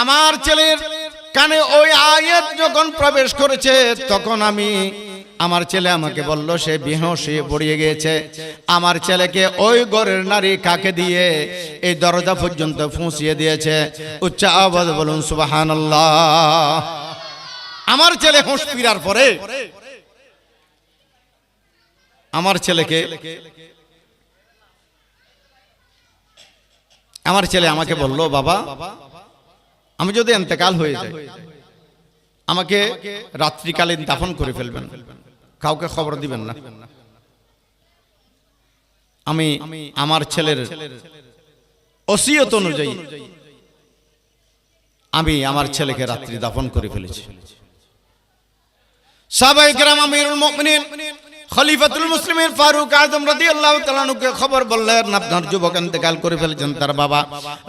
আমার ছেলের কানে ওই আয়াত যখন প্রবেশ করেছে, তখন আমার ছেলে আমাকে বলল সে বেহুশ হয়ে পড়ে গিয়েছে। আমার ছেলেকে ওই ঘরের নারী কাকে দিয়ে এই দরজা পর্যন্ত পৌঁছিয়ে দিয়েছে। উচ্চ আওয়াজে বলুন সুবহানাল্লাহ। আমার ছেলে হুঁশ ফিরার পরে আমার ছেলে আমাকে বলল, বাবা আমি যদি ইন্তেকাল হয়ে যাই, আমাকে রাত্রিকালীন দাফন করে ফেলবেন, কাউকে খবর দিবেন না। আমি আমার ছেলের ওসিয়ত অনুযায়ী আমি আমার ছেলেকে রাত্রি দাফন করে ফেলেছি। সাহাবায়ে কেরাম আমিরুল মুমিনিন খলিফাতুল মুসলিমিন ফারুক আযম রাদিয়াল্লাহু তাআলা আনহুকে খবর বললেন আপনার যুবক ইন্তেকাল করে ফেলেছেন, তার বাবা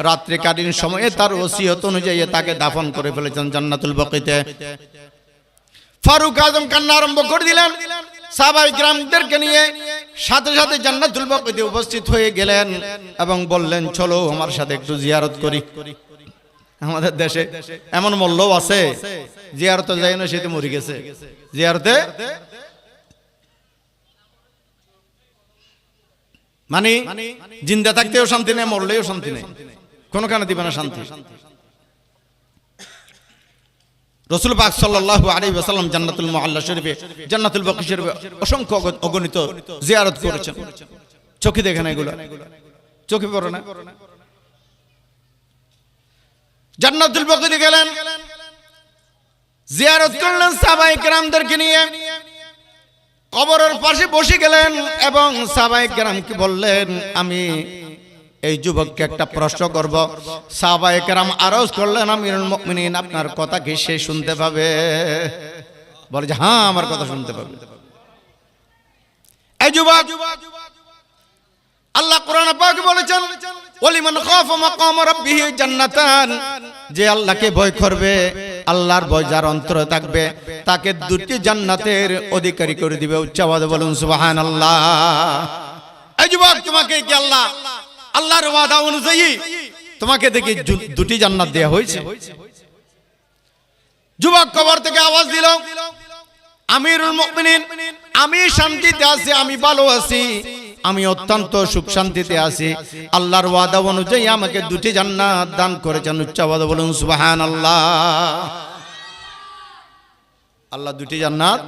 রাত্রিকালীন সময়ে তার ওসিয়ত অনুযায়ী তাকে দাফন করে ফেলেছেন জান্নাতুল বাকিতে। ফারুক আযম কান্না আরম্ভ করে দিলেন। সাহাবায়ে কেরামদেরকে নিয়ে সাথে সাথে জান্নাতুল বাকিতে উপস্থিত হয়ে গেলেন এবং বললেন চলো আমার সাথে একটু জিয়ারত করি। আমাদের দেশে এমন মোল্লাও আছে জিয়ারতে যায় না, সে তো মরে গেছে। জিয়ারতে মানে জিন্দা থাকতেও শান্তি নেই, মরলেও শান্তি নেই, কোনখানে দিবে না শান্তি। রাসূল পাক সাল্লাল্লাহু আলাইহি ওয়াসাল্লাম জান্নাতুল মুআল্লা শরীফে, জান্নাতুল বাকি শরীফে অসংখ্য অগণিত জিয়ারত করেছেন। চোখে দেখেন এগুলো, চোখে পড়ে না। জান্নাতুল বাকিতে গেলেন, জিয়ারত করলেন সাহাবায়ে কেরামদেরকে নিয়ে, কবরের পাশে বসে গেলেন এবং সাহাবায়ে কেরামকে বললেন আমি এই যুবককে একটা প্রশ্ন করব। সাহাবায়ে কেরাম আরজ করলেন আমিরুল মুমিনিন আপনার কথা কি সে শুনতে পাবে? বলে যে হ্যাঁ আমার কথা শুনতে পাবে। এই যুবক, আল্লাহ কোরআনে পাকে বলেছেন ওয়ালিমান খাফা মাকাম রাব্বিহি জান্নাতান, যে আল্লাহকে ভয় করবে, আল্লাহর ভয় যার অন্তরে থাকবে তাকে দুটি জান্নাতের অধিকারী করে দিবে। উচ্চ আওয়াজে বলুন সুবহানাল্লাহ। এই যুবক, তোমাকে কি আল্লাহর ওয়াদা অনুযায়ী তোমাকে দেখি দুটি জান্নাত দেয়া হয়েছে? যুবক কবর থেকে আওয়াজ দিল আমিরুল মুমিনিন আমি শান্তিতে আছি, আমি ভালো আছি, আমি অত্যন্ত সুখ শান্তিতে আছি। আল্লাহর ওয়াদা অনুযায়ী আমাকে দুটি জান্নাত দান করেছেন। উচ্চ আওয়াজে বলুন সুবহানাল্লাহ। আল্লাহ দুটি জান্নাত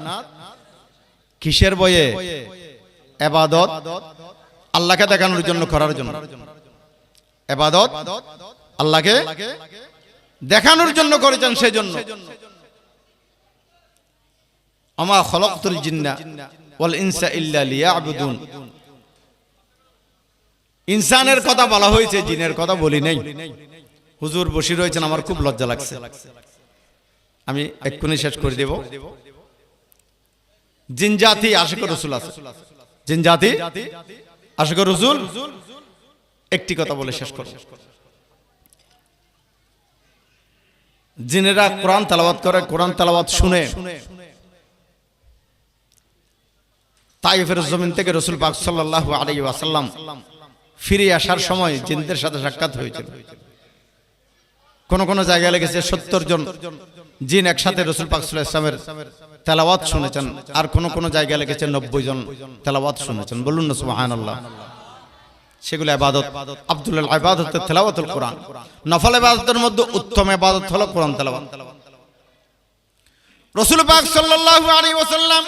কিসের বয়ে? ইবাদত, আল্লাহকে দেখানোর জন্য, করার জন্য। ইবাদত আল্লাহকে দেখানোর জন্য করেছেন, সেই জন্য। আমা খলাকতুল জিন্না ওয়াল ইনসা ইল্লা লিয়াবুদুন। ইনসানের কথা বলা হয়েছে, জিনের কথা বলি নাই। হুজুর বসে রয়েছেন, আমার খুব লজ্জা লাগছে, আমি এক্ষুনি শেষ করে দেব। জিন জাতি আশিক রাসূল আছে, জিন জাতি আশিক রাসূল। একটি কথা বলে শেষ করব। জিনেরা কোরআন তেলাওয়াত করে, কোরআন তেলাওয়াত শুনে তায়েফের জমিন থেকে রাসূল পাক সাল্লাল্লাহু আলাইহি ওয়াসাল্লাম ফিরে আসার সময় জিনদের সাথে সাক্ষাৎ হয়েছিল। কোন কোন জায়গায় লেগেছে 70 জন জিন একসাথে রাসূল পাক সাল্লাল্লাহু আলাইহি ওয়াসাল্লামের তেলাওয়াত শুনেছেন, আর কোন জায়গায় লিখেছে 90 জন তেলাওয়াত শুনেছেন। বলুন না সুবহানাল্লাহ। সেগুলো ইবাদত। আব্দুল্লাহ ইবাদত তেলাওয়াতুল কোরআন। নফল ইবাদতের মধ্যে উত্তম ইবাদত হলো কোরআন তেলাওয়াত। রাসূল পাক সাল্লাল্লাহু আলাইহি ওয়াসাল্লাম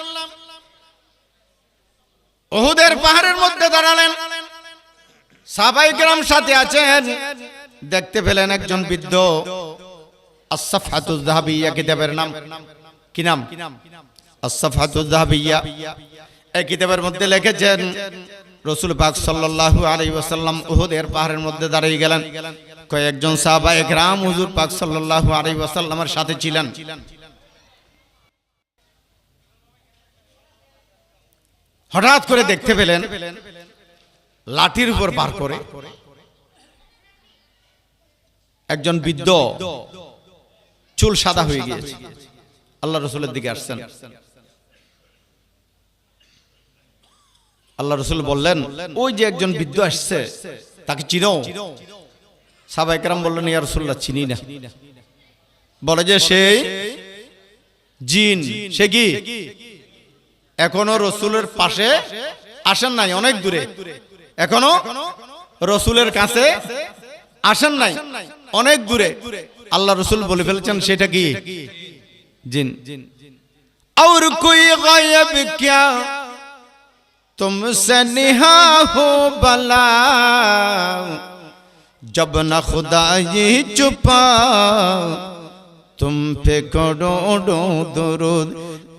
উহুদের পাহাড়ের মধ্যে দাঁড়ালেন, সাহাবায়ে কেরাম সাথে আছেন। দেখতে পেলেন একজন বৃদ্ধ, আস-সাফহাতুয যাহাবিয়্যা কিতাবের নাম, কি নাম? আস-সাফহাতুয যাহাবিয়্যা। এই কিতাবের মধ্যে লিখেছেন রাসূল পাক সাল্লাল্লাহু আলাইহি ওয়াসাল্লাম উহুদের পাহাড়ের মধ্যে দাঁড়িয়ে গেলেন। কয়েকজন সাহাবায়ে কেরাম হুজুর পাক সাল্লাল্লাহু আলাইহি ওয়াসাল্লামের সাথে ছিলেন। হঠাৎ করে দেখতে পেলেন লাঠির উপর বার করে একজন বৃদ্ধ, চুল সাদা হয়ে গিয়েছে, আল্লাহ রাসূলের দিকে আসছেন। আল্লাহ রাসূল বললেন, ওই যে একজন বৃদ্ধ আসছে, তাকে চিনো? সাহাবায়ে কেরাম বললেন, ইয়া রাসূলুল্লাহ, চিনি না। বলে যে সেই জিন। সে কি এখনো রাসূলের পাশে আসেন নাই, অনেক দূরে, এখনো রাসূলের কাছে আসেন নাই, অনেক দূরে। আল্লাহ রাসূল বলে ফেলেছেন সেটা কি? জিন। और कोई गायब क्या तुमसे निहा हो भला, जब न खुदा ये छुपा तुम पे करोड़ों दुरूद,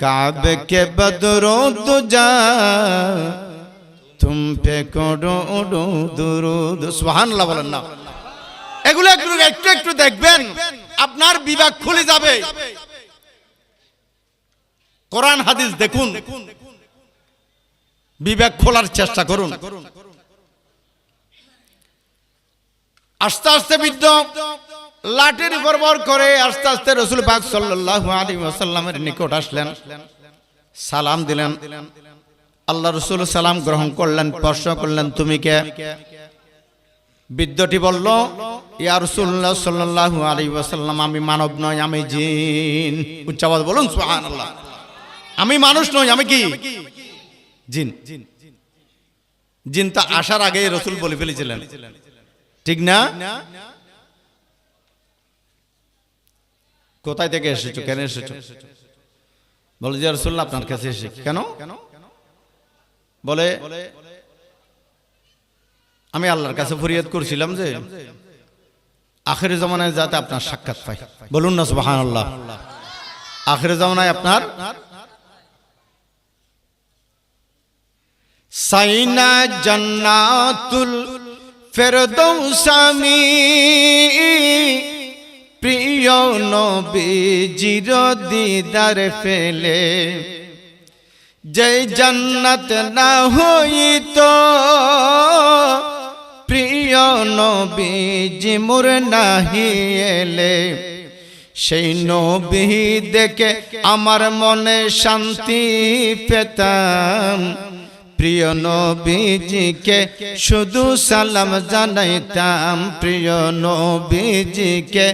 काबे के बदरों तुझा तुम पे करोड़ों दुरूद। सुबहानाल्लाह বলেন না। এগুলো একটু একটু দেখবেন, আপনার বিবেক খুলে যাবে। কোরআন হাদিস দেখুন, বিবেক খোলার চেষ্টা করুন। আস্তে আস্তে বৃদ্ধ লাঠির উপর ভর করে আস্তে আস্তে রাসূল পাক সাল্লাল্লাহু আলাইহি ওয়াসাল্লামের নিকট আসলেন, সালাম দিলেন। আল্লাহ রাসূল সালাম গ্রহণ করলেন, প্রশ্ন করলেন, তুমি কে? বৃদ্ধটি বলল, ইয়া রাসূলুল্লাহ সাল্লাল্লাহু আলাইহি ওয়াসাল্লাম, আমি মানব নই, আমি জিন। উচ্চ আওয়াজে বলুন সুবহানাল্লাহ। আমি মানুষ নই, আমি কি? জিন। জিন তো আসার আগে রাসূল বলে ফেলেছিলেন, ঠিক না? কোথায় থেকে এসেছো, কেন এসেছো? বলে যে রাসূলুল্লাহ আপনার কাছে এসেছি। কেন? বলে আমি আল্লাহর কাছে ফরিয়াদ করছিলাম যে আখির জামানায় যাতে আপনার সাক্ষাৎ পাই। বলুন না সুবহানাল্লাহ। আখির জামানায় আপনার সাইনা জান্নাতুল ফেরদৌস আমি প্রিয় নবীজির দিদার পেলে, যে জান্নাত না হইতো প্রিয় নবীজি মোর নাহি এলে, সেই নবী দেখে আমার মনে শান্তি পেতাম, প্রিয় নবীজিকে শুধু সালাম জানাইতাম, প্রিয় নবীজিকে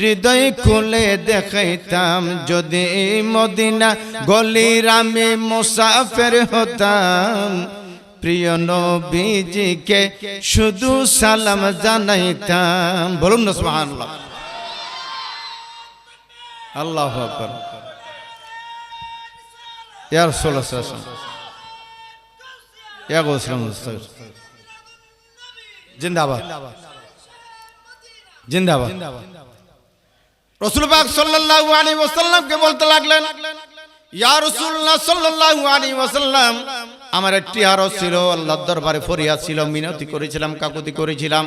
হৃদয় খুলে দেখাইতাম, যদি মদিনা গলির আমি মুসাফির হতাম, প্রিয় নবীজিকে শুধু সালাম জানাইতাম। বলুন না সুবহানাল্লাহ। আল্লাহু আকবার। ইয়া রাসূলুল্লাহ সাল্লাল্লাহু আলাইহি ওয়াসাল্লাম, ইয়া গাউসুল মুস্তাফির, জিন্দাবাদ, জিন্দাবাদ। রাসূল পাক সাল্লাল্লাহু আলাইহি ওয়াসাল্লামকে বলতে লাগলেন, ইয়া রাসূলুল্লাহ সাল্লাল্লাহু আলাইহি ওয়াসাল্লাম, আমার একটি আরজ ছিল, আল্লাহর দরবারে ফরিয়াদ ছিল, মিনতি করেছিলাম, কাকুতি করেছিলাম,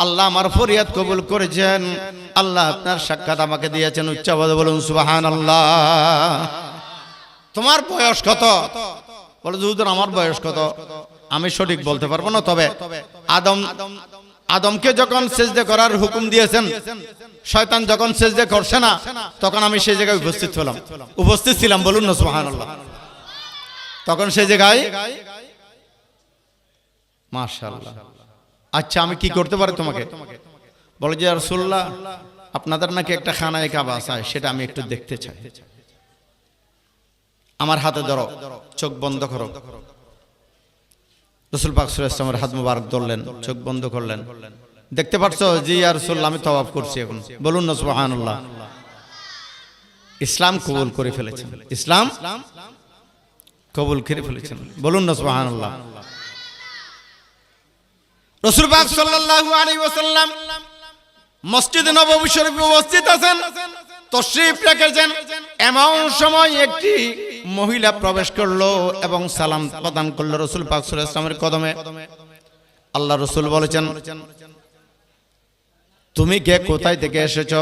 আল্লাহ আমার ফরিয়াদ কবুল করেছেন, আল্লাহ আপনার সাক্ষাৎ আমাকে দিয়েছেন। উচ্চভাবে বলুন সুবহানাল্লাহ। তোমার বয়স কত? বলে হুজুর আমার বয়স কত? আমি সঠিক বলতে পারবো না, তবে আদমকে যখন সিজদা করার হুকুম দিয়েছেন, শয়তান যখন সিজদা করছে না, তখন আমি সেই জায়গায় উপস্থিত ছিলাম। বলুন না সুবহানাল্লাহ। তখন সেই জায়গায় মাশাআল্লাহ। আচ্ছা আমি কি করতে পারি তোমাকে? বলে যে রাসূলুল্লাহ আপনাদের নাকি একটা খানায় কাবা আছে, সেটা আমি একটু দেখতে চাই। আমার হাতে ধরো, চোখ বন্ধ করো। রাসূল পাক সাল্লাল্লাহু আলাইহি ওয়াসাল্লামের হাত মুবারক ধরলেন, চোখ বন্ধ করলেন। দেখতে পাচ্ছ? জি ইয়া রাসূলুল্লাহ, আমি তাওয়াফ করছি এখন। বলুন না সুবহানাল্লাহ। ইসলাম কবুল করে ফেলেছেন, ইসলাম কবুল করে ফেলেছেন। বলুন না সুবহানাল্লাহ। রাসূল পাক সাল্লাল্লাহু আলাইহি ওয়াসাল্লাম মসজিদে নববী শরীফে উপস্থিত আছেন, তশরিফ রেখেছেন। এমন সময় একটি মহিলা প্রবেশ করলো এবং সালাম প্রদান করলো রাসূল পাক সাল্লাল্লাহু আলাইহি ওয়াসাল্লামের কদমে। আল্লাহ রাসূল বলেছেন, তুমি কে, কোথায় থেকে এসেছো?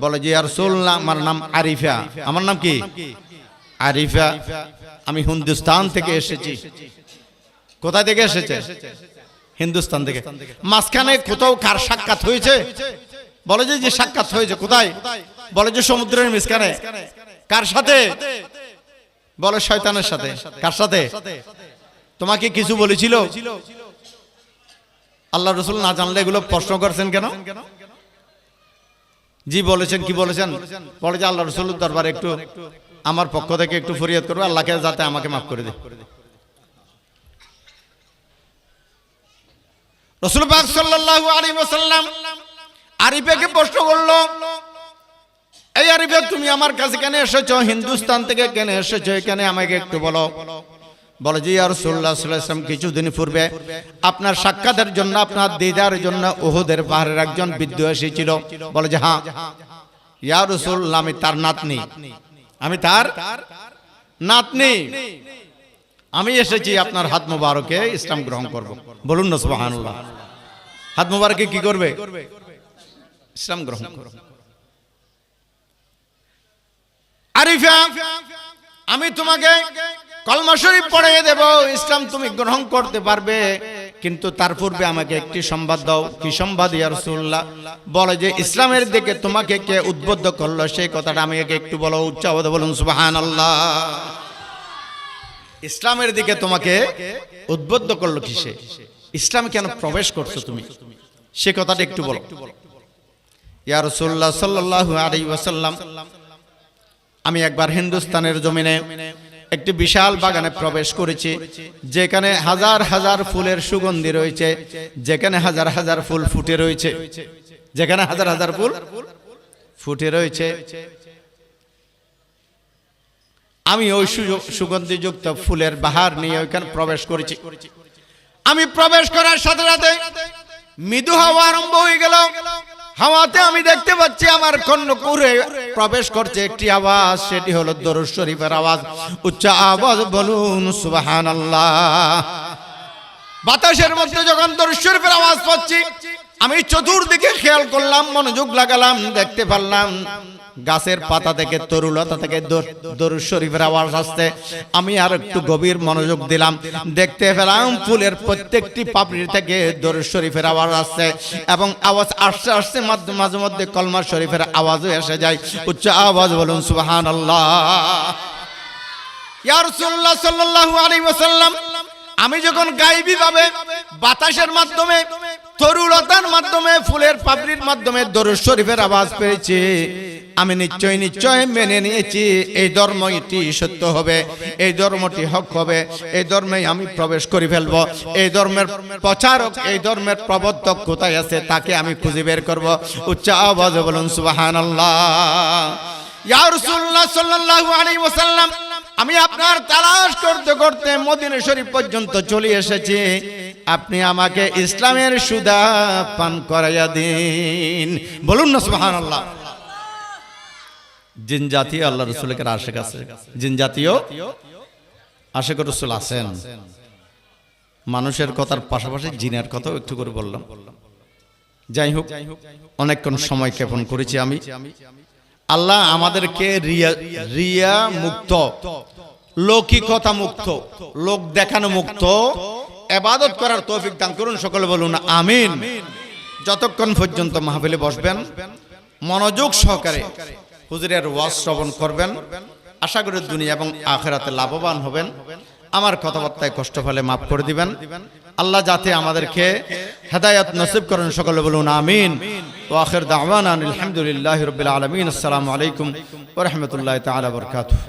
বলে যে ইয়া রাসূলুল্লাহ, আমার নাম আরিফা। আমার নাম কি? আরিফা। আমি হিন্দুস্তান থেকে এসেছি। কোথায় থেকে এসেছে? হিন্দুস্তান থেকে। মাঝখানে কোথাও কার সাক্ষাৎ হয়েছে? বলে যে সাক্ষাৎ হয়েছে। কোথায়? বলে যে সমুদ্রের মাঝখানে। কার সাথে? বলে শয়তানের সাথে। কার সাথে? তোমাকে কিছু বলেছিল? আল্লাহ রাসূল না জানলে এগুলো প্রশ্ন করছেন কেন? জি বলেছেন। কি বলেছেন? বলে যে আল্লাহ রাসূলের দরবারে একটু আমার পক্ষ থেকে একটু ফরিয়াদ করবে, আল্লাহকে যাতে আমাকে মাফ করে দেয়। রাসূল পাক সাল্লাল্লাহু আলাইহি ওয়াসাল্লাম আরিফাকে প্রশ্ন করলো, এই আরিফা, তুমি আমার কাছে কেন এসেছো? হিন্দুস্তান থেকে কেন এসেছো? এখানে আমাকে একটু বলো। বলে যে ইয়া রাসূলুল্লাহ সাল্লাল্লাহু আলাইহি ওয়াসাল্লাম, কিছুদিন পূর্বে আপনার সাক্ষাতের জন্য, আপনার দিদারের জন্য উহুদের পাহাড়ের একজন বৃদ্ধ এসেছিল। বলে যে হ্যাঁ ইয়া রাসূলুল্লাহ, আমি তার নাতনি। আমি তার নাতনি। আমি এসেছি আপনার হাত মোবারকে ইসলাম গ্রহণ করব। বলুন না সুবহানাল্লাহ। হাত মোবারকে কি করবে? ইসলাম গ্রহণ করবে। আরিফা, আমি তোমাকে কলমা শরীফ পড়িয়ে দেব, ইসলাম তুমি গ্রহণ করতে পারবে, কিন্তু তার পূর্বে আমাকে একটি সংবাদ দাও। কি সংবাদ ইয়া রাসূলুল্লাহ? বলে যে ইসলামের দিকে তোমাকে কে উদ্বুদ্ধ করলো সেই কথাটা আমাকে একটু বলো। উচ্চ আওয়াজে বলুন সুবহানাল্লাহ। ইসলামের দিকে তোমাকে উদ্বুদ্ধ করলো কিসে? ইসলামে কেন প্রবেশ করছো তুমি? সে কথাটা একটু বলো। ইয়া রাসূলুল্লাহ সাল্লাল্লাহু আলাইহি ওয়াসাল্লাম, আমি একবার হিন্দুস্তানের জমিনে একটি বিশাল বাগানে প্রবেশ করেছি, যেখানে হাজার হাজার ফুলের সুগন্ধি রয়েছে, যেখানে হাজার হাজার ফুল ফুটে রয়েছে, যেখানে হাজার হাজার ফুল ফুটে রয়েছে। আমি ওই সুগন্ধিযুক্ত ফুলের বাহার নিয়ে ওইখানে প্রবেশ করেছি। আমি প্রবেশ করার সাথে সাথে মৃদু হাওয়া আরম্ভ হয়ে গেল। হাওয়াতে আমি দেখতে পাচ্ছি আমার কর্ণকুহরে প্রবেশ করছে একটি আওয়াজ, সেটি হলো দরুদ শরীফের আওয়াজ। উচ্চ আওয়াজ বলুন সুবহানাল্লাহ। বাতাসের মধ্যে যখন দরুদ শরীফের আওয়াজ পাচ্ছি, আমি চতুর্দিকে খেয়াল করলাম, মনোযোগ লাগালাম, দেখতে পারলাম গাছের পাতা থেকে, তরুলতা থেকে দরুদ শরীফের আওয়াজ আসছে। আমি আর একটু গভীর মনোযোগ দিলাম, দেখতে পেলাম ফুলের প্রত্যেকটি পাপড়ি থেকে দরুদ শরীফের আওয়াজ আসছে, এবং আওয়াজ আসতে আসতে মাঝে মধ্যে কলমা শরীফের আওয়াজও এসে যায়। উচ্চ আওয়াজ বলুন সুবহানাল্লাহ। ইয়া রাসূলুল্লাহ সাল্লাল্লাহু আলাইহি ওয়াসাল্লাম, আমি যখন গায়বী ভাবে বাতাসের মাধ্যমে, তরুলতার মাধ্যমে, ফুলের পাপড়ির মাধ্যমে দরুদ শরীফের আওয়াজ পেয়েছি, আমি নিশ্চয় মেনে নিয়েছি এই ধর্মটি সত্য হবে, এই ধর্মটি হক হবে, এই ধর্মে আমি প্রবেশ করে ফেলবো। এই ধর্মের প্রচারক, এই ধর্মের প্রবর্তক কোথায় আছে তাকে আমি খুঁজে বের করব। উচ্চ আওয়াজে বলুন সুবহানাল্লাহ। ইয়া রাসূলুল্লাহ সাল্লাল্লাহু আলাইহি ওয়াসাল্লাম, আমি আপনার তালাশ করতে করতে মদিনা শরীফ পর্যন্ত চলে এসেছি, আপনি আমাকে ইসলামের সুদা পান করাইয়া দিন। বলুন না সুবহানাল্লাহ। জিন জাতীয় আল্লাহ রাসূলের আশিক আছে, জিন জাতীয় আশিক রাসূল আছেন। মানুষের কথার পাশাপাশি জিনের কথাও একটু করে বললাম। যাই হোক, অনেকক্ষণ সময় ক্ষেপণ করেছি আমি। আল্লাহ আমাদেরকে রিয়া মুক্ত, লৌকিকতা মুক্ত, লোক দেখানো মুক্ত ইবাদত করার তৌফিক দান করুন। সকলে বলুন আমিন। যতক্ষণ পর্যন্ত মাহফিলে বসবেন, মনোযোগ সহকারে হুজুরের ওয়াজ শ্রবণ করবেন, আশা করি দুনিয়া এবং আখিরাতে লাভবান হবেন। আমার কথাবার্তায় কষ্ট হলে মাফ করে দিবেন। আল্লাহ যাতে আমাদেরকে হেদায়েত নসিব করেন। সকলে বলুন আমিন। ওয়া আখির দাওয়ানা আলহামদুলিল্লাহি রাব্বিল আলামিন। আসসালামু আলাইকুম ওয়া রাহমাতুল্লাহি তাআলা ওয়া বারাকাতুহু।